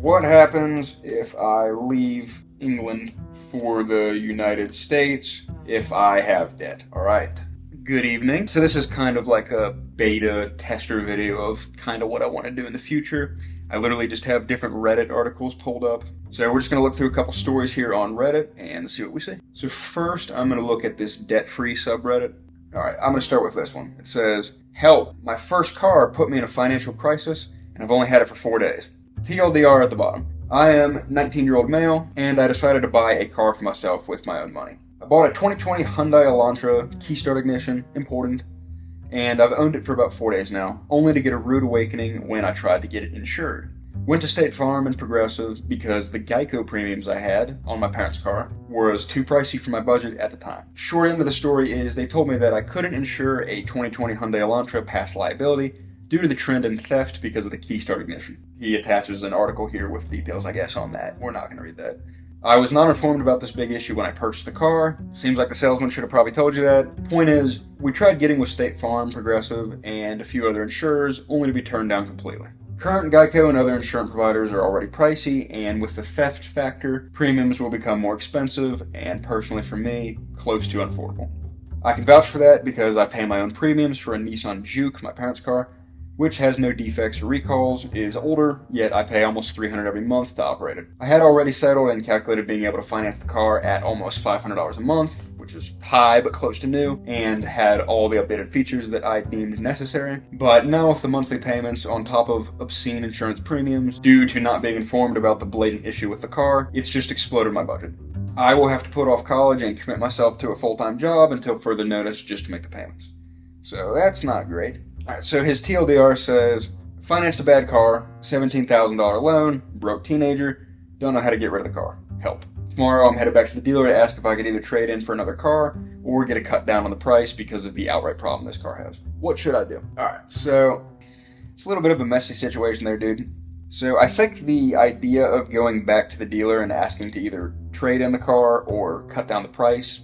What happens if I leave England for the United States if I have debt? Alright. Good evening. So this is kind of like a beta tester video of kind of what I want to do in the future. I literally just have different Reddit articles pulled up. So we're just going to look through a couple stories here on Reddit and see what we see. So first, I'm going to look at this debt-free subreddit. Alright, I'm going to start with this one. It says, "Help! My first car put me in a financial crisis, and I've only had it for 4 days." TLDR at the bottom. I am a 19-year-old male, and I decided to buy a car for myself with my own money. I bought a 2020 Hyundai Elantra, key start ignition, important, and I've owned it for about 4 days now, only to get a rude awakening when I tried to get it insured. Went to State Farm and Progressive because the Geico premiums I had on my parents' car was too pricey for my budget at the time. Short end of the story is they told me that I couldn't insure a 2020 Hyundai Elantra past liability due to the trend in theft because of the key start ignition. He attaches an article here with details, I guess, on that. We're not going to read that. I was not informed about this big issue when I purchased the car. Seems like the salesman should have probably told you that. Point is, we tried getting with State Farm, Progressive, and a few other insurers, only to be turned down completely. Current Geico and other insurance providers are already pricey, and with the theft factor, premiums will become more expensive, and personally for me, close to unaffordable. I can vouch for that because I pay my own premiums for a Nissan Juke, my parents' car, which has no defects or recalls, is older, yet I pay almost $300 every month to operate it. I had already settled and calculated being able to finance the car at almost $500 a month, which is high but close to new, and had all the updated features that I deemed necessary. But now with the monthly payments on top of obscene insurance premiums, due to not being informed about the blatant issue with the car, it's just exploded my budget. I will have to put off college and commit myself to a full-time job until further notice just to make the payments. So that's not great. Alright, so his TLDR says, financed a bad car, $17,000 loan, broke teenager, don't know how to get rid of the car. Help. Tomorrow I'm headed back to the dealer to ask if I could either trade in for another car or get a cut down on the price because of the outright problem this car has. What should I do? Alright, so it's a little bit of a messy situation there, dude. So I think the idea of going back to the dealer and asking to either trade in the car or cut down the price,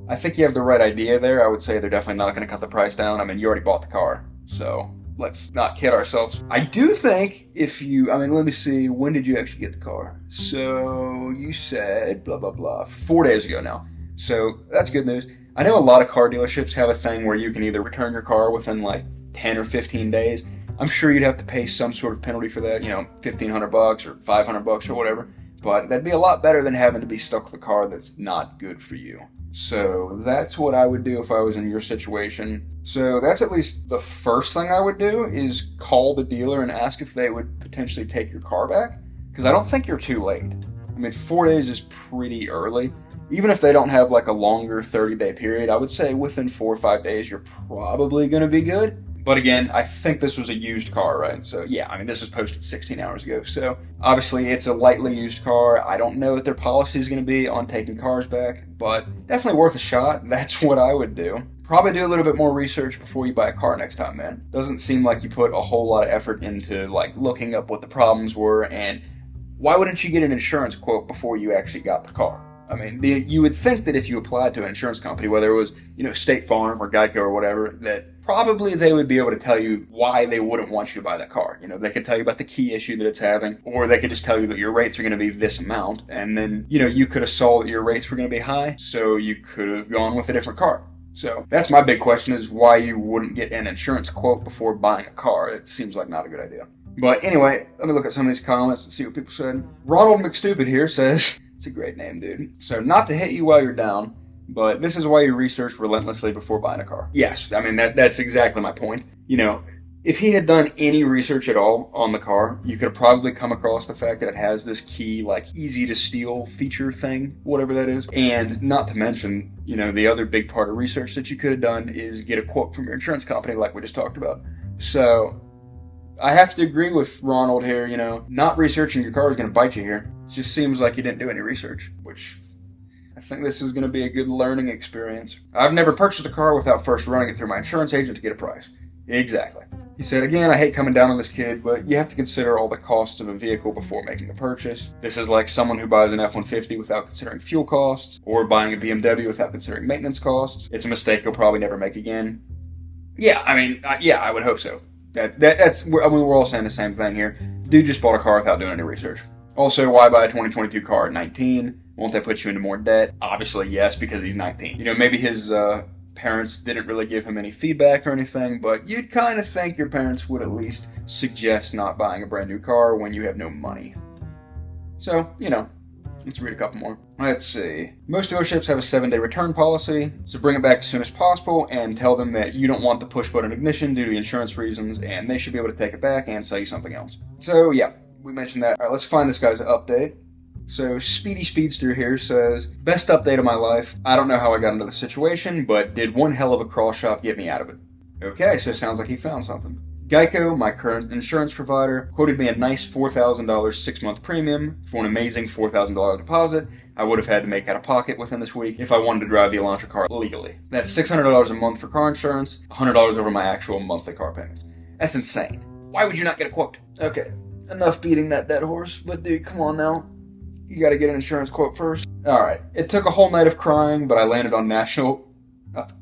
I think you have the right idea there. I would say they're definitely not going to cut the price down. I mean, you already bought the car, so let's not kid ourselves. I do think let me see, when did you actually get the car? So you said blah, blah, blah, 4 days ago now. So that's good news. I know a lot of car dealerships have a thing where you can either return your car within like 10 or 15 days. I'm sure you'd have to pay some sort of penalty for that, $1,500 or $500 or whatever. But that'd be a lot better than having to be stuck with a car that's not good for you. So that's what I would do if I was in your situation. So that's at least the first thing I would do is call the dealer and ask if they would potentially take your car back. Because I don't think you're too late. I mean, 4 days is pretty early. Even if they don't have like a longer 30-day period, I would say within 4 or 5 days, you're probably going to be good. But again, I think this was a used car, right? So yeah, I mean, this was posted 16 hours ago. So obviously it's a lightly used car. I don't know what their policy is going to be on taking cars back, but definitely worth a shot. That's what I would do. Probably do a little bit more research before you buy a car next time, man. Doesn't seem like you put a whole lot of effort into like looking up what the problems were, and why wouldn't you get an insurance quote before you actually got the car? I mean, you would think that if you applied to an insurance company, whether it was, State Farm or Geico or whatever, that probably they would be able to tell you why they wouldn't want you to buy that car. They could tell you about the key issue that it's having, or they could just tell you that your rates are going to be this amount, and then, you could have saw that your rates were going to be high, so you could have gone with a different car. So that's my big question, is why you wouldn't get an insurance quote before buying a car. It seems like not a good idea. But anyway, let me look at some of these comments and see what people said. Ronald McStupid here says, it's a great name, dude. So not to hit you while you're down, but this is why you research relentlessly before buying a car. Yes, I mean, that's exactly my point. If he had done any research at all on the car, you could have probably come across the fact that it has this key, like, easy to steal feature thing, whatever that is. And not to mention, the other big part of research that you could have done is get a quote from your insurance company like we just talked about. So I have to agree with Ronald here, not researching your car is going to bite you here. It just seems like you didn't do any research, which I think this is going to be a good learning experience. I've never purchased a car without first running it through my insurance agent to get a price. Exactly. He said, again, I hate coming down on this kid, but you have to consider all the costs of a vehicle before making a purchase. This is like someone who buys an F-150 without considering fuel costs, or buying a BMW without considering maintenance costs. It's a mistake he'll probably never make again. Yeah, I mean, I would hope so. That's, I mean, we're all saying the same thing here. Dude just bought a car without doing any research. Also, why buy a 2022 car at 19? Won't that put you into more debt? Obviously, yes, because he's 19. You know, maybe his parents didn't really give him any feedback or anything, but you'd kind of think your parents would at least suggest not buying a brand new car when you have no money. So, you know, let's read a couple more. Let's see. Most dealerships have a 7-day return policy, so bring it back as soon as possible and tell them that you don't want the push button ignition due to insurance reasons, and they should be able to take it back and sell you something else. So, yeah, we mentioned that. All right, let's find this guy's update. So, Speedy Speedster here says, best update of my life. I don't know how I got into the situation, but did one hell of a crawl shop get me out of it. Okay, so it sounds like he found something. Geico, my current insurance provider, quoted me a nice $4,000 6-month premium for an amazing $4,000 deposit I would have had to make out of pocket within this week if I wanted to drive the Elantra car legally. That's $600 a month for car insurance, $100 over my actual monthly car payments. That's insane. Why would you not get a quote? Okay, enough beating that dead horse, but dude, come on now. You gotta get an insurance quote first. Alright, it took a whole night of crying, but I landed on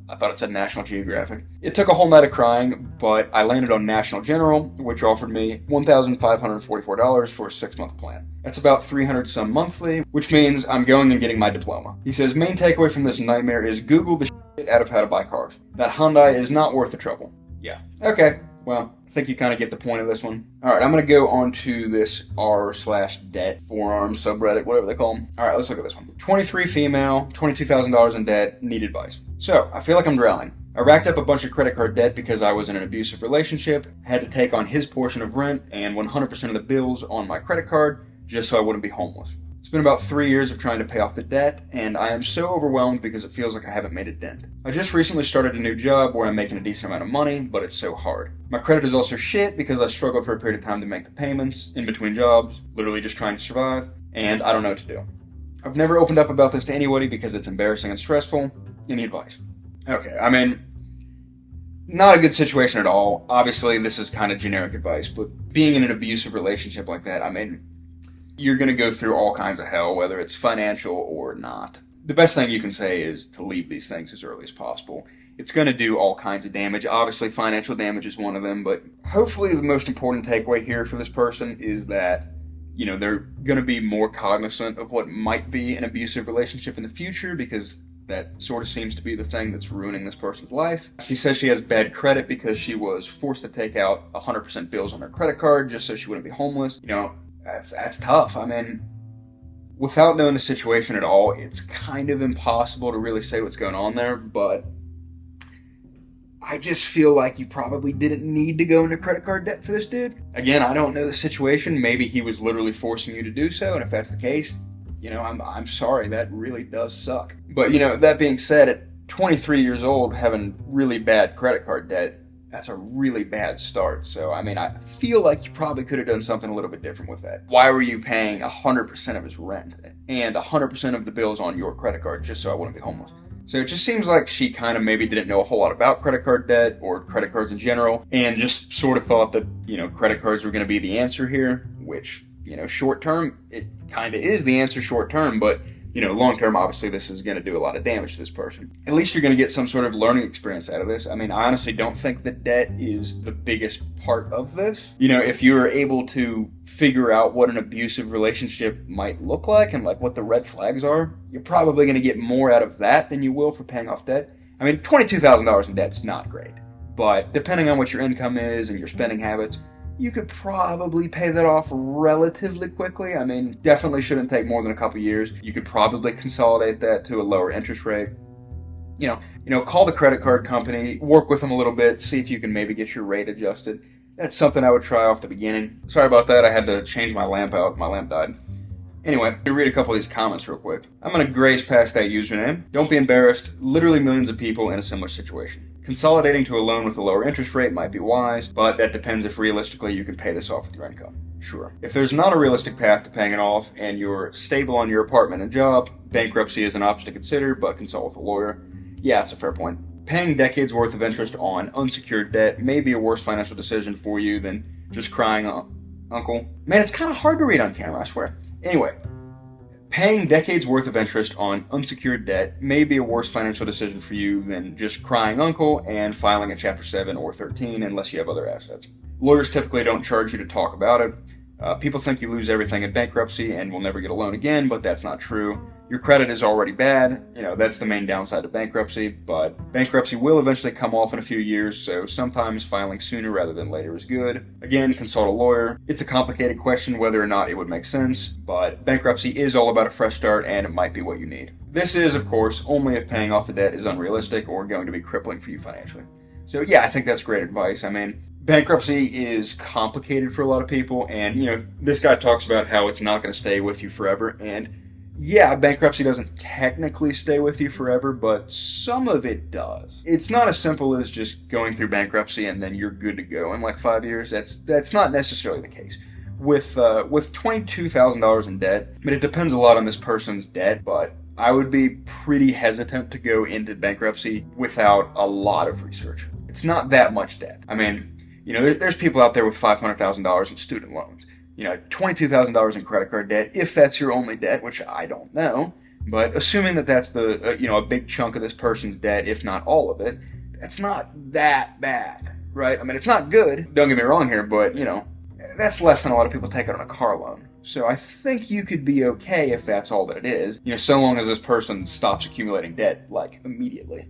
I thought it said National Geographic. It took a whole night of crying, but I landed on National General, which offered me $1,544 for a 6-month plan. That's about $300 some monthly, which means I'm going and getting my diploma. He says, main takeaway from this nightmare is Google the shit out of how to buy cars. That Hyundai is not worth the trouble. Yeah. Okay, well, I think you kind of get the point of this one. Alright, I'm going to go on to this r/debt forum subreddit, whatever they call them. Alright, let's look at this one. 23 female, $22,000 in debt, need advice. So, I feel like I'm drowning. I racked up a bunch of credit card debt because I was in an abusive relationship, had to take on his portion of rent and 100% of the bills on my credit card just so I wouldn't be homeless. It's been about 3 years of trying to pay off the debt, and I am so overwhelmed because it feels like I haven't made a dent. I just recently started a new job where I'm making a decent amount of money, but it's so hard. My credit is also shit because I struggled for a period of time to make the payments, in between jobs, literally just trying to survive, and I don't know what to do. I've never opened up about this to anybody because it's embarrassing and stressful. Any advice? Okay, I mean, not a good situation at all. Obviously, this is kind of generic advice, but being in an abusive relationship like that, I mean, you're going to go through all kinds of hell, whether it's financial or not. The best thing you can say is to leave these things as early as possible. It's going to do all kinds of damage. Obviously, financial damage is one of them, but hopefully the most important takeaway here for this person is that, you know, they're going to be more cognizant of what might be an abusive relationship in the future, because that sort of seems to be the thing that's ruining this person's life. She says she has bad credit because she was forced to take out 100% bills on her credit card just so she wouldn't be homeless. You know, that's tough. I mean, without knowing the situation at all, it's kind of impossible to really say what's going on there, but I just feel like you probably didn't need to go into credit card debt for this dude. Again, I don't know the situation. Maybe he was literally forcing you to do so, and if that's the case, you know, I'm sorry, that really does suck. But, you know, that being said, at 23 years old, having really bad credit card debt, that's a really bad start. So, I mean, I feel like you probably could have done something a little bit different with that. Why were you paying 100% of his rent and 100% of the bills on your credit card just so I wouldn't be homeless? So it just seems like she kind of maybe didn't know a whole lot about credit card debt or credit cards in general, and just sort of thought that, you know, credit cards were going to be the answer here, which, you know, short term, it kind of is the answer short term, but, you know, long term, obviously, this is going to do a lot of damage to this person. At least you're going to get some sort of learning experience out of this. I mean, I honestly don't think that debt is the biggest part of this. You know, if you're able to figure out what an abusive relationship might look like and like what the red flags are, you're probably going to get more out of that than you will for paying off debt. I mean, $22,000 in debt's not great, but depending on what your income is and your spending habits, you could probably pay that off relatively quickly. I mean, definitely shouldn't take more than a couple years. You could probably consolidate that to a lower interest rate. You know, call the credit card company, work with them a little bit, see if you can maybe get your rate adjusted. That's something I would try off the beginning. Sorry about that, I had to change my lamp out. My lamp died. Anyway, let me read a couple of these comments real quick. I'm going to graze past that username. Don't be embarrassed. Literally millions of people in a similar situation. Consolidating to a loan with a lower interest rate might be wise, but that depends if realistically you can pay this off with your income. Sure. If there's not a realistic path to paying it off and you're stable on your apartment and job, bankruptcy is an option to consider, but consult with a lawyer. Yeah, it's a fair point. Paying decades worth of interest on unsecured debt may be a worse financial decision for you than just crying uncle. Man, it's kind of hard to read on camera, I swear. Anyway, paying decades worth of interest on unsecured debt may be a worse financial decision for you than just crying uncle and filing a Chapter 7 or 13 unless you have other assets. Lawyers typically don't charge you to talk about it. People think you lose everything in bankruptcy and will never get a loan again, but that's not true. Your credit is already bad. That's the main downside of bankruptcy, but bankruptcy will eventually come off in a few years, so sometimes filing sooner rather than later is good. Again, consult a lawyer. It's a complicated question whether or not it would make sense, but bankruptcy is all about a fresh start and it might be what you need. This is, of course, only if paying off the debt is unrealistic or going to be crippling for you financially. So yeah, I think that's great advice. Bankruptcy is complicated for a lot of people, and this guy talks about how it's not going to stay with you forever, and yeah, bankruptcy doesn't technically stay with you forever, but some of it does. It's not as simple as just going through bankruptcy and then you're good to go in like 5 years. That's not necessarily the case. With $22,000 in debt, it depends a lot on this person's debt, but I would be pretty hesitant to go into bankruptcy without a lot of research. It's not that much debt. There's people out there with $500,000 in student loans. $22,000 in credit card debt, if that's your only debt, which I don't know. But assuming that that's a big chunk of this person's debt, if not all of it, that's not that bad, right? It's not good, don't get me wrong here, but, that's less than a lot of people take out on a car loan. So I think you could be okay if that's all that it is, so long as this person stops accumulating debt, like, immediately.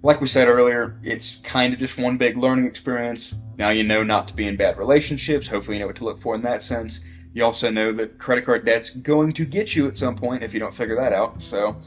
Like we said earlier, it's kind of just one big learning experience. Now you know not to be in bad relationships. Hopefully you know what to look for in that sense. You also know that credit card debt's going to get you at some point if you don't figure that out. So,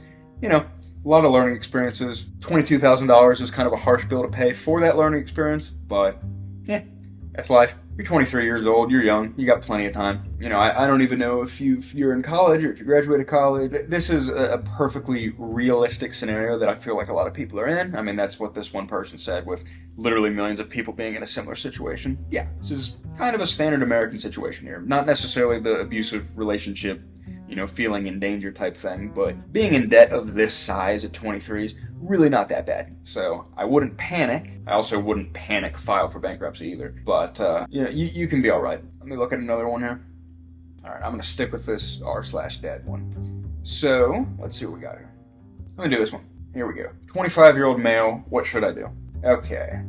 a lot of learning experiences. $22,000 is kind of a harsh bill to pay for that learning experience, but that's life. You're 23 years old, you're young, you got plenty of time. I don't even know if you're in college or if you graduated college. This is a perfectly realistic scenario that I feel like a lot of people are in. That's what this one person said, with literally millions of people being in a similar situation. Yeah, this is kind of a standard American situation here. Not necessarily the abusive relationship, feeling in danger type thing, but being in debt of this size at 23 is really not that bad. So I wouldn't panic. I also wouldn't panic file for bankruptcy either. But, you can be all right. Let me look at another one here. All right, I'm going to stick with this r/dad one. So let's see what we got here. Let me do this one. Here we go. 25-year-old male, what should I do? Okay.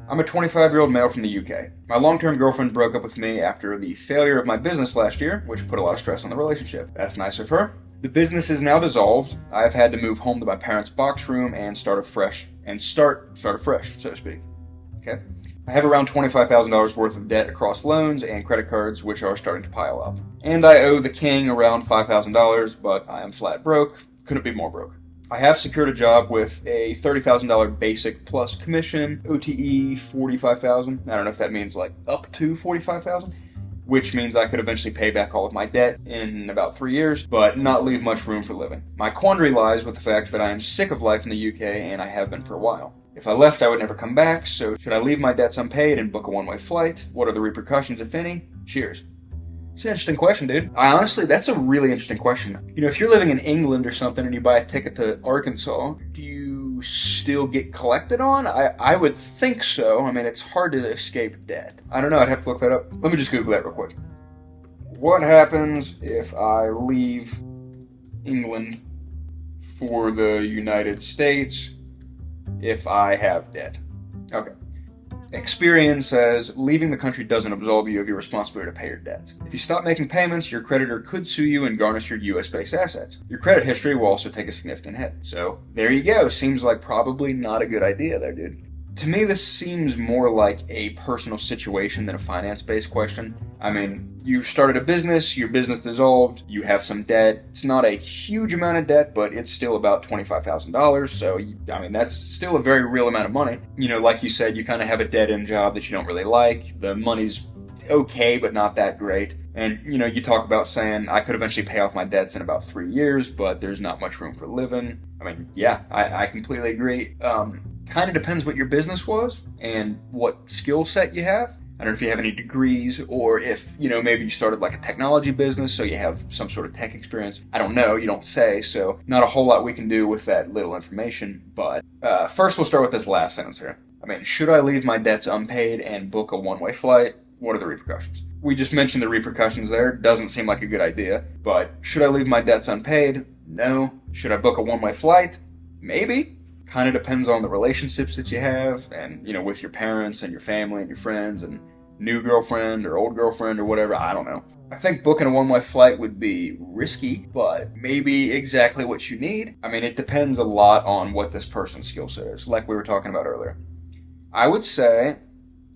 I'm a 25-year-old male from the UK. My long-term girlfriend broke up with me after the failure of my business last year, which put a lot of stress on the relationship. That's nice of her. The business is now dissolved. I've had to move home to my parents' box room and start afresh, so to speak. Okay? I have around $25,000 worth of debt across loans and credit cards, which are starting to pile up. And I owe the king around $5,000, but I am flat broke. Couldn't be more broke. I have secured a job with a $30,000 basic plus commission, OTE $45,000. I don't know if that means like up to $45,000, which means I could eventually pay back all of my debt in about 3 years, but not leave much room for living. My quandary lies with the fact that I am sick of life in the UK, and I have been for a while. If I left, I would never come back, so should I leave my debts unpaid and book a one-way flight? What are the repercussions, if any? Cheers. It's an interesting question, dude. Honestly, that's a really interesting question. If you're living in England or something and you buy a ticket to Arkansas, do you still get collected on? I would think so. It's hard to escape debt. I don't know. I'd have to look that up. Let me just Google that real quick. What happens if I leave England for the United States if I have debt? Okay. Experian says leaving the country doesn't absolve you of your responsibility to pay your debts. If you stop making payments, your creditor could sue you and garnish your US-based assets. Your credit history will also take a significant hit. So, there you go. Seems like probably not a good idea there, dude. To me, this seems more like a personal situation than a finance-based question. You started a business, your business dissolved, you have some debt. It's not a huge amount of debt, but it's still about $25,000, so, that's still a very real amount of money. Like you said, you kind of have a dead-end job that you don't really like. The money's okay, but not that great. And, you talk about saying, I could eventually pay off my debts in about 3 years, but there's not much room for living. Yeah, I completely agree. Kind of depends what your business was and what skill set you have. I don't know if you have any degrees or if, maybe you started like a technology business, so you have some sort of tech experience. I don't know. You don't say. So not a whole lot we can do with that little information. But first, we'll start with this last sentence here. Should I leave my debts unpaid and book a one-way flight? What are the repercussions? We just mentioned the repercussions there. Doesn't seem like a good idea. But should I leave my debts unpaid? No. Should I book a one-way flight? Maybe. Kind of depends on the relationships that you have and, with your parents and your family and your friends and new girlfriend or old girlfriend or whatever, I don't know. I think booking a one-way flight would be risky, but maybe exactly what you need. I mean, it depends a lot on what this person's skill set is, like we were talking about earlier. I would say,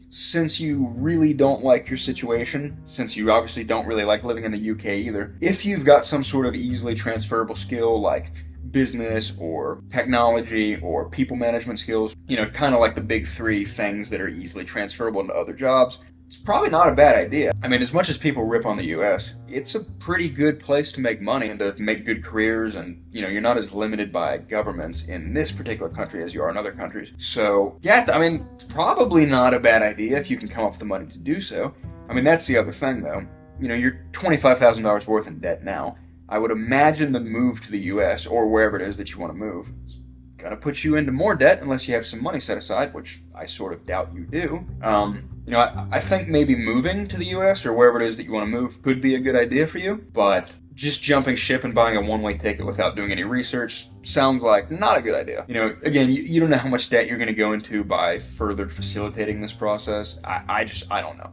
since you really don't like your situation, since you obviously don't really like living in the UK either, if you've got some sort of easily transferable skill like business or technology or people management skills, kind of like the big three things that are easily transferable into other jobs, it's probably not a bad idea. I mean, as much as people rip on the US, it's a pretty good place to make money and to make good careers, and you're not as limited by governments in this particular country as you are in other countries. So yeah, I mean, it's probably not a bad idea if you can come up with the money to do so. I mean, that's the other thing though. You're $25,000 worth in debt now. I would imagine the move to the US or wherever it is that you want to move is going to put you into more debt unless you have some money set aside, which I sort of doubt you do. I think maybe moving to the US or wherever it is that you want to move could be a good idea for you, but just jumping ship and buying a one-way ticket without doing any research sounds like not a good idea. Again, you don't know how much debt you're going to go into by further facilitating this process. I don't know.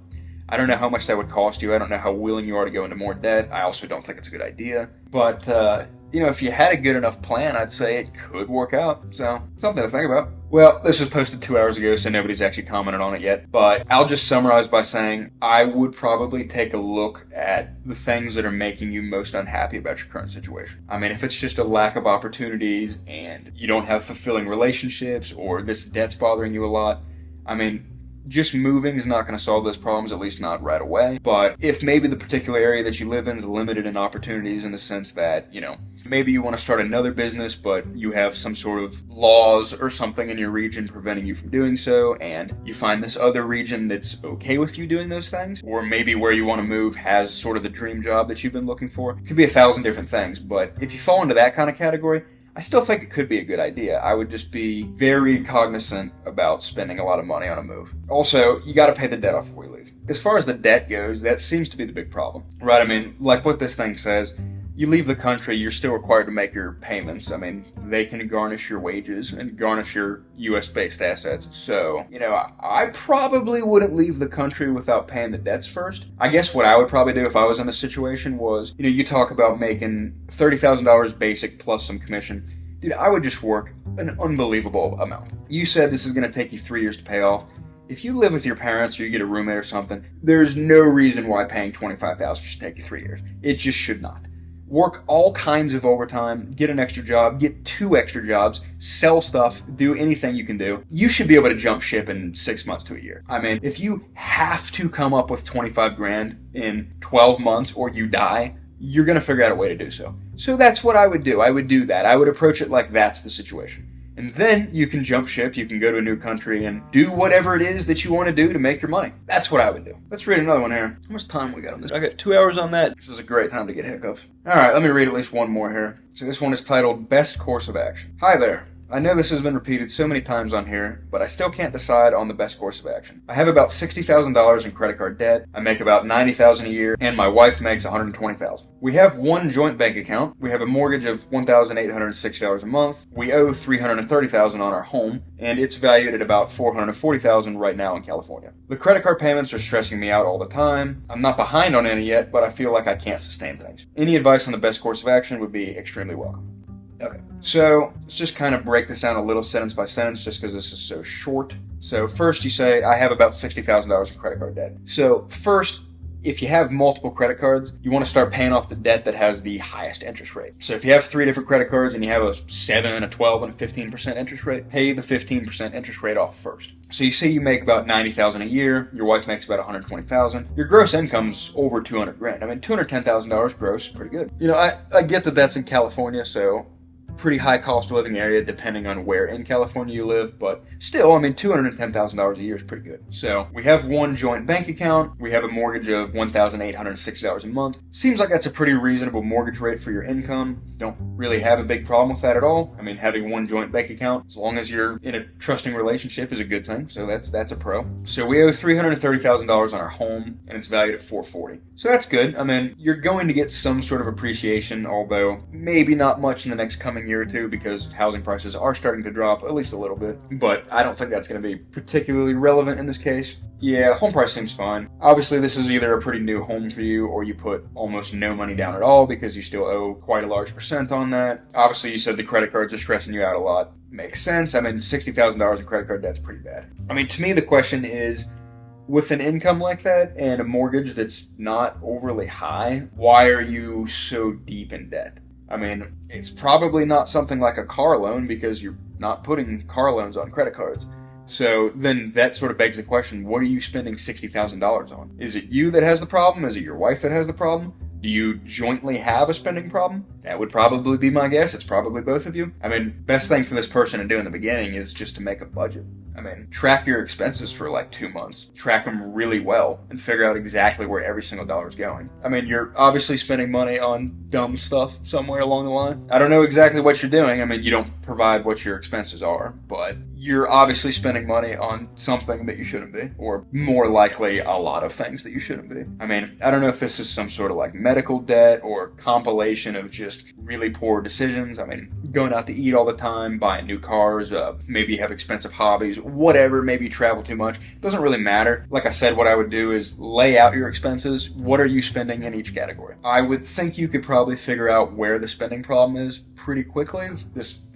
I don't know how much that would cost you. I don't know how willing you are to go into more debt. I also don't think it's a good idea. But, if you had a good enough plan, I'd say it could work out. So, something to think about. Well, this was posted 2 hours ago, so nobody's actually commented on it yet. But I'll just summarize by saying I would probably take a look at the things that are making you most unhappy about your current situation. I mean, if it's just a lack of opportunities and you don't have fulfilling relationships or this debt's bothering you a lot, I mean, just moving is not going to solve those problems, at least not right away. But if maybe the particular area that you live in is limited in opportunities in the sense that, maybe you want to start another business, but you have some sort of laws or something in your region preventing you from doing so, and you find this other region that's okay with you doing those things, or maybe where you want to move has sort of the dream job that you've been looking for. It could be 1,000 different things, but if you fall into that kind of category, I still think it could be a good idea. I would just be very cognizant about spending a lot of money on a move. Also, you got to pay the debt off before you leave. As far as the debt goes, that seems to be the big problem, right? I mean, like what this thing says, you leave the country, you're still required to make your payments. I mean, they can garnish your wages and garnish your US-based assets. So, I probably wouldn't leave the country without paying the debts first. I guess what I would probably do if I was in a situation was, you talk about making $30,000 basic plus some commission. Dude, I would just work an unbelievable amount. You said this is going to take you 3 years to pay off. If you live with your parents or you get a roommate or something, there's no reason why paying $25,000 should take you 3 years. It just should not. Work all kinds of overtime, get an extra job, get 2 extra jobs, sell stuff, do anything you can do. You should be able to jump ship in 6 months to a year. I mean, if you have to come up with 25 grand in 12 months or you die, you're going to figure out a way to do so. So that's what I would do. I would do that. I would approach it like that's the situation. And then you can jump ship, you can go to a new country and do whatever it is that you want to do to make your money. That's what I would do. Let's read another one here. How much time we got on this? I got 2 hours on that. This is a great time to get hiccups. Alright, let me read at least one more here. So this one is titled Best Course of Action. Hi there. I know this has been repeated so many times on here, but I still can't decide on the best course of action. I have about $60,000 in credit card debt. I make about $90,000 a year, and my wife makes $120,000. We have one joint bank account. We have a mortgage of $1,860 a month. We owe $330,000 on our home, and it's valued at about $440,000 right now in California. The credit card payments are stressing me out all the time. I'm not behind on any yet, but I feel like I can't sustain things. Any advice on the best course of action would be extremely welcome. Okay, so let's just kind of break this down a little sentence by sentence just because this is so short. So first you say, I have about $60,000 in credit card debt. So first, if you have multiple credit cards, you want to start paying off the debt that has the highest interest rate. So if you have 3 different credit cards and you have a 7, a 12, and a 15% interest rate, pay the 15% interest rate off first. So you say you make about $90,000 a year, your wife makes about $120,000, your gross income's over $200,000. I mean, $210,000 gross is pretty good. I get that that's in California, so pretty high cost of living area depending on where in California you live, but still, I mean, $210,000 a year is pretty good. So we have one joint bank account. We have a mortgage of $1,860 a month. Seems like that's a pretty reasonable mortgage rate for your income. Don't really have a big problem with that at all. I mean, having one joint bank account, as long as you're in a trusting relationship, is a good thing. So that's a pro. So we owe $330,000 on our home, and it's valued at $440,000. So that's good. I mean, you're going to get some sort of appreciation, although maybe not much in the next coming coming year or two because housing prices are starting to drop at least a little bit. But I don't think that's going to be particularly relevant in this case. Yeah, home price seems fine. Obviously, this is either a pretty new home for you or you put almost no money down at all because you still owe quite a large percent on that. Obviously, you said the credit cards are stressing you out a lot. Makes sense. I mean, $60,000 in credit card debt's pretty bad. I mean, to me, the question is, with an income like that and a mortgage that's not overly high, why are you so deep in debt? I mean, it's probably not something like a car loan because you're not putting car loans on credit cards. So then that sort of begs the question, what are you spending $60,000 on? Is it you that has the problem? Is it your wife that has the problem? Do you jointly have a spending problem? That would probably be my guess. It's probably both of you. I mean, best thing for this person to do in the beginning is just to make a budget. I mean, track your expenses for like 2 months. Track them really well and figure out exactly where every single dollar is going. I mean, you're obviously spending money on dumb stuff somewhere along the line. I don't know exactly what you're doing. I mean, you don't provide what your expenses are, but you're obviously spending money on something that you shouldn't be, or more likely a lot of things that you shouldn't be. I mean, I don't know if this is some sort of like medical debt or compilation of just really poor decisions. I mean, going out to eat all the time, buying new cars, maybe you have expensive hobbies, whatever, maybe you travel too much. It doesn't really matter. Like I said, what I would do is lay out your expenses. What are you spending in each category? I would think you could probably figure out where the spending problem is pretty quickly.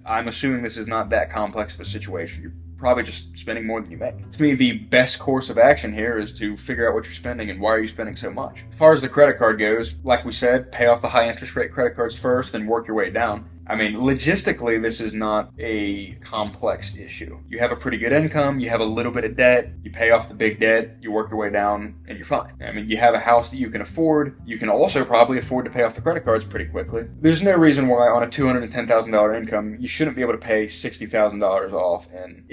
I'm assuming this is not that complex of a situation. You're probably just spending more than you make. To me, the best course of action here is to figure out what you're spending and why are you spending so much. As far as the credit card goes, like we said, pay off the high interest rate credit cards first, then work your way down. I mean, logistically, this is not a complex issue. You have a pretty good income, you have a little bit of debt, you pay off the big debt, you work your way down, and you're fine. I mean, you have a house that you can afford. You can also probably afford to pay off the credit cards pretty quickly. There's no reason why on a $210,000 income, you shouldn't be able to pay $60,000 off in,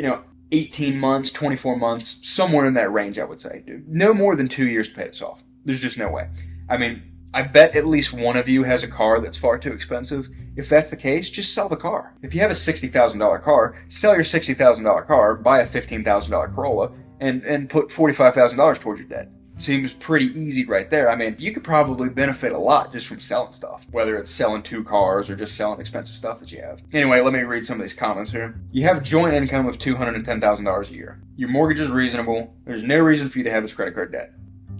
18 months, 24 months, somewhere in that range, I would say, dude. No more than 2 years to pay this off. There's just no way. I mean, I bet at least one of you has a car that's far too expensive. If that's the case, just sell the car. If you have a $60,000 car, sell your $60,000 car, buy a $15,000 Corolla, and put $45,000 towards your debt. Seems pretty easy right there. I mean, you could probably benefit a lot just from selling stuff, whether it's selling 2 cars or just selling expensive stuff that you have. Anyway, let me read some of these comments here. You have a joint income of $210,000 a year. Your mortgage is reasonable. There's no reason for you to have this credit card debt.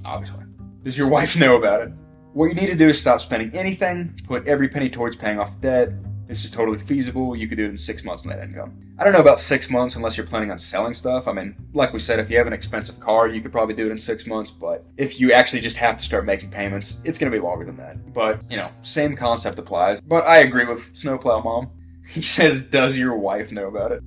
Obviously. Does your wife know about it? What you need to do is stop spending anything, put every penny towards paying off the debt. This is totally feasible. You could do it in 6 months net income. I don't know about 6 months unless you're planning on selling stuff. I mean, like we said, if you have an expensive car, you could probably do it in 6 months. But if you actually just have to start making payments, it's going to be longer than that. But, same concept applies. But I agree with Snowplow Mom. He says, does your wife know about it?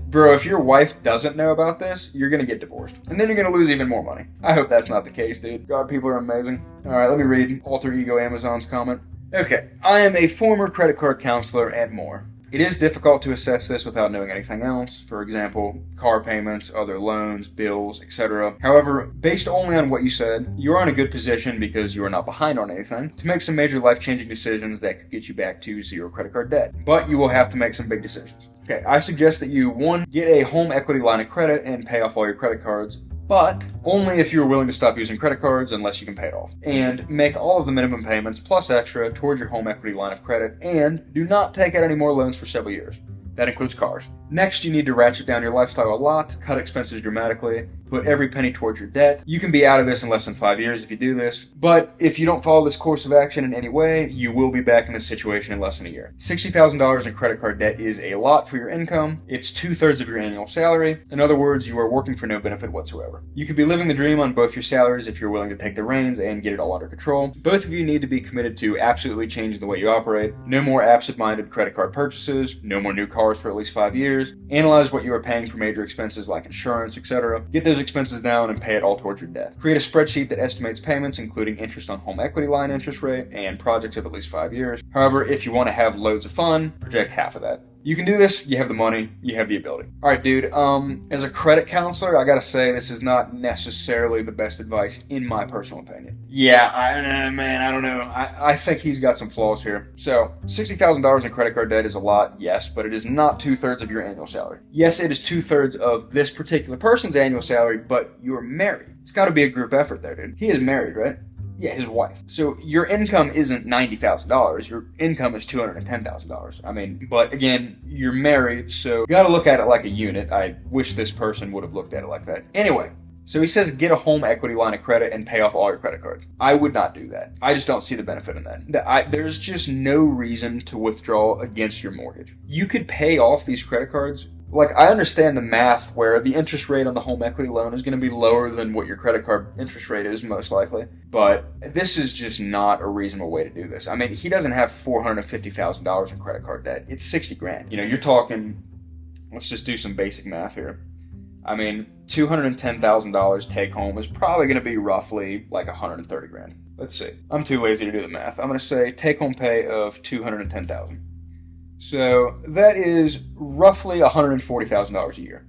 Bro, if your wife doesn't know about this, you're going to get divorced. And then you're going to lose even more money. I hope that's not the case, dude. God, people are amazing. Alright, let me read Alter Ego Amazon's comment. Okay, I am a former credit card counselor and more. It is difficult to assess this without knowing anything else. For example, car payments, other loans, bills, etc. However, based only on what you said, you are in a good position because you are not behind on anything to make some major life-changing decisions that could get you back to zero credit card debt. But you will have to make some big decisions. Okay, I suggest that you, 1, get a home equity line of credit and pay off all your credit cards, but only if you're willing to stop using credit cards unless you can pay it off. And make all of the minimum payments plus extra towards your home equity line of credit, and do not take out any more loans for several years. That includes cars. Next, you need to ratchet down your lifestyle a lot, cut expenses dramatically, put every penny towards your debt. You can be out of this in less than 5 years if you do this, but if you don't follow this course of action in any way, you will be back in this situation in less than a year. $60,000 in credit card debt is a lot for your income. It's 2/3 of your annual salary. In other words, you are working for no benefit whatsoever. You could be living the dream on both your salaries if you're willing to take the reins and get it all under control. Both of you need to be committed to absolutely changing the way you operate. No more absent-minded credit card purchases, no more new cars for at least 5 years. Analyze what you are paying for major expenses like insurance, etc. Get those expenses down and pay it all towards your debt. Create a spreadsheet that estimates payments, including interest on home equity line interest rate and projects of at least 5 years. However, if you want to have loads of fun, project half of that. You can do this, you have the money, you have the ability. Alright, dude, as a credit counselor, I gotta say this is not necessarily the best advice, in my personal opinion. Yeah, I don't know. I think he's got some flaws here. So, $60,000 in credit card debt is a lot, yes, but it is not 2/3 of your annual salary. Yes, it is 2/3 of this particular person's annual salary, but you're married. It's gotta be a group effort there, dude. He is married, right? Yeah, his wife. So your income isn't $90,000. Your income is $210,000. I mean, but again, you're married, so you got to look at it like a unit. I wish this person would have looked at it like that. Anyway, so he says get a home equity line of credit and pay off all your credit cards. I would not do that. I just don't see the benefit in that. There's just no reason to withdraw against your mortgage. You could pay off these credit cards. Like, I understand the math where the interest rate on the home equity loan is going to be lower than what your credit card interest rate is, most likely. But this is just not a reasonable way to do this. I mean, he doesn't have $450,000 in credit card debt. It's 60 grand. You know, you're talking, let's just do some basic math here. I mean, $210,000 take home is probably going to be roughly like 130 grand. Let's see. I'm too lazy to do the math. I'm going to say take home pay of $210,000. So that is roughly $140,000 a year.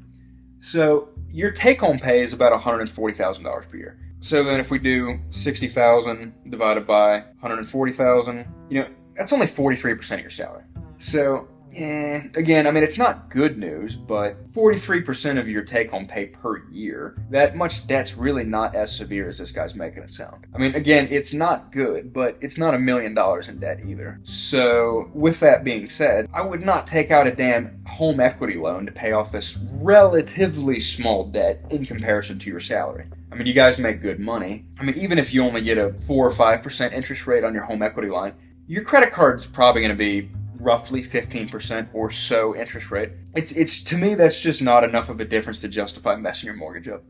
So your take home pay is about $140,000 per year. So then if we do 60,000 divided by 140,000, you know, that's only 43% of your salary. So again, I mean, it's not good news, but 43% of your take-home pay per year, that much debt's really not as severe as this guy's making it sound. I mean, again, it's not good, but it's not $1 million in debt either. So, with that being said, I would not take out a damn home equity loan to pay off this relatively small debt in comparison to your salary. I mean, you guys make good money. I mean, even if you only get a 4 or 5% interest rate on your home equity line, your credit card's probably going to be roughly 15% or so interest rate. It's to me, that's just not enough of a difference to justify messing your mortgage up.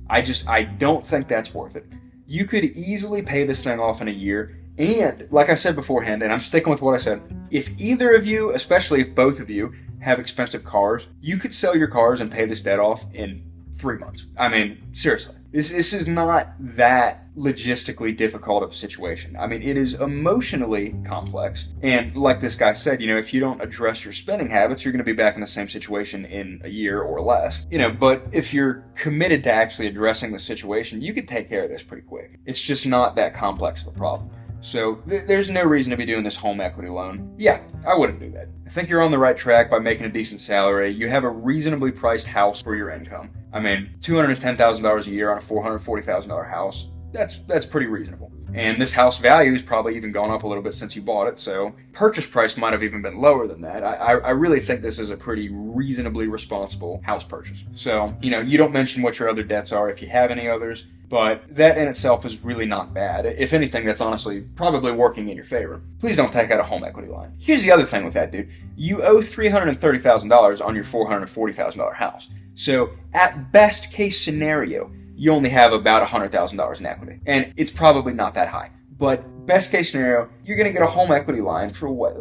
I don't think that's worth it. You could easily pay this thing off in a year, and like I said beforehand, and I'm sticking with what I said, if either of you, especially if both of you, have expensive cars, you could sell your cars and pay this debt off in 3 months. I mean, seriously. This is not that logistically difficult of a situation. I mean, it is emotionally complex. And like this guy said, you know, if you don't address your spending habits, you're going to be back in the same situation in a year or less. You know, but if you're committed to actually addressing the situation, you could take care of this pretty quick. It's just not that complex of a problem. So there's no reason to be doing this home equity loan. Yeah, I wouldn't do that. I think you're on the right track by making a decent salary. You have a reasonably priced house for your income. I mean, $210,000 a year on a $440,000 house, that's pretty reasonable. And this house value has probably even gone up a little bit since you bought it, so purchase price might have even been lower than that. I really think this is a pretty reasonably responsible house purchase. So, you know, you don't mention what your other debts are if you have any others, but that in itself is really not bad. If anything, that's honestly probably working in your favor. Please don't take out a home equity line. Here's the other thing with that, dude. You owe $330,000 on your $440,000 house. So, at best case scenario, you only have about $100,000 in equity. And it's probably not that high. But best case scenario, you're going to get a home equity line for what?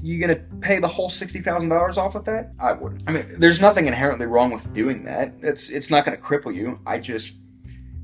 You're going to pay the whole $60,000 off of that? I wouldn't. I mean, there's nothing inherently wrong with doing that. It's not going to cripple you.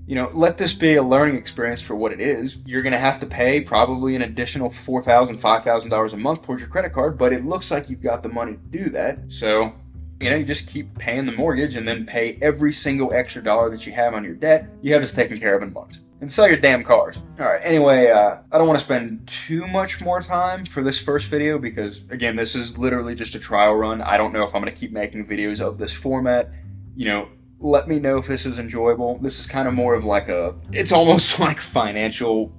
You know, let this be a learning experience for what it is. You're going to have to pay probably an additional $4,000, $5,000 a month towards your credit card, but it looks like you've got the money to do that. So, you know, you just keep paying the mortgage and then pay every single extra dollar that you have on your debt. You have this taken care of in months. And sell your damn cars. Alright, anyway, I don't want to spend too much more time for this first video because, again, this is literally just a trial run. I don't know if I'm going to keep making videos of this format. You know, let me know if this is enjoyable. This is kind of more of like it's almost like financial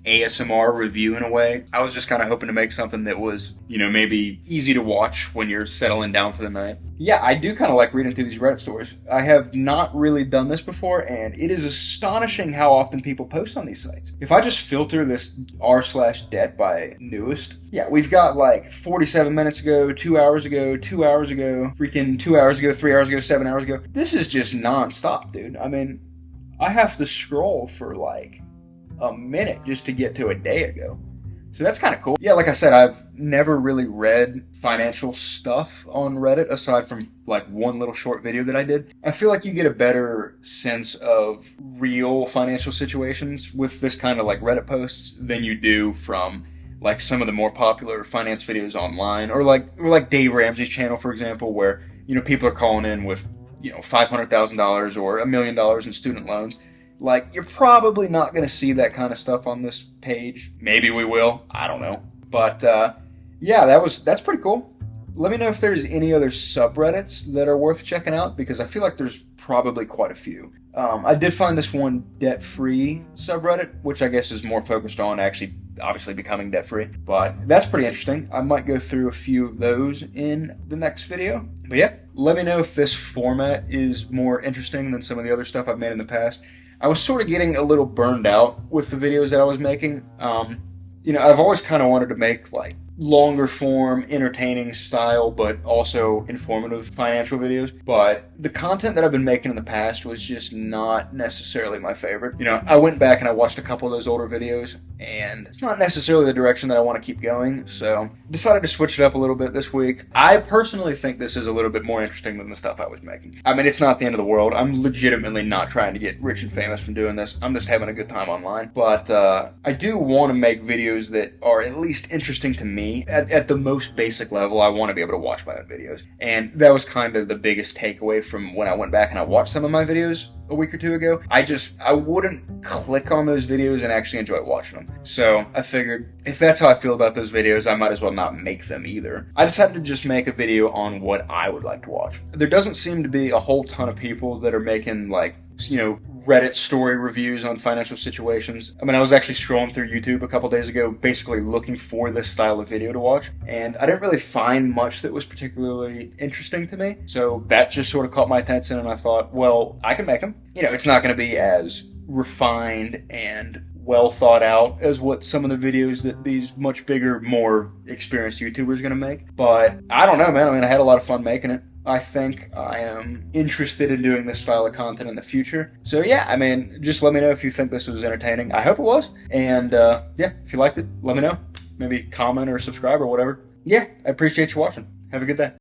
ASMR review in a way. I was just kind of hoping to make something that was, you know, maybe easy to watch when you're settling down for the night. Yeah, I do kind of like reading through these Reddit stories. I have not really done this before, and it is astonishing how often people post on these sites. If I just filter this r/debt by newest, yeah, we've got like 47 minutes ago, 2 hours ago, 2 hours ago, freaking 2 hours ago, 3 hours ago, 7 hours ago. This is just nonstop, dude. I mean, I have to scroll for like a minute just to get to a day ago. So that's kind of cool. Yeah, like I said, I've never really read financial stuff on Reddit aside from like one little short video that I did. I feel like you get a better sense of real financial situations with this kind of like Reddit posts than you do from like some of the more popular finance videos online or like Dave Ramsey's channel, for example, where, you know, people are calling in with, you know, $500,000 or $1 million in student loans. Like, you're probably not going to see that kind of stuff on this page. Maybe we will. I don't know. But, yeah, that's pretty cool. Let me know if there's any other subreddits that are worth checking out, because I feel like there's probably quite a few. I did find this one debt-free subreddit, which I guess is more focused on actually obviously becoming debt-free, but that's pretty interesting. I might go through a few of those in the next video. But yeah, let me know if this format is more interesting than some of the other stuff I've made in the past. I was sort of getting a little burned out with the videos that I was making. I've always kind of wanted to make like longer form, entertaining style, but also informative financial videos. But the content that I've been making in the past was just not necessarily my favorite. I went back and I watched a couple of those older videos, and it's not necessarily the direction that I want to keep going, so decided to switch it up a little bit this week. I personally think this is a little bit more interesting than the stuff I was making. I mean, it's not the end of the world. I'm legitimately not trying to get rich and famous from doing this. I'm just having a good time online. But I do want to make videos that are at least interesting to me. At the most basic level, I want to be able to watch my own videos. And that was kind of the biggest takeaway from when I went back and I watched some of my videos a week or two ago. I wouldn't click on those videos and actually enjoy watching them. So I figured if that's how I feel about those videos, I might as well not make them either. I decided to just make a video on what I would like to watch. There doesn't seem to be a whole ton of people that are making like, Reddit story reviews on financial situations. I mean, I was actually scrolling through YouTube a couple days ago, basically looking for this style of video to watch, and I didn't really find much that was particularly interesting to me. So that just sort of caught my attention, and I thought, well, I can make them. It's not going to be as refined and well thought out as what some of the videos that these much bigger, more experienced YouTubers are going to make. But I don't know, man. I mean, I had a lot of fun making it. I think I am interested in doing this style of content in the future. So yeah, I mean, just let me know if you think this was entertaining. I hope it was. And yeah, if you liked it, let me know. Maybe comment or subscribe or whatever. Yeah, I appreciate you watching. Have a good day.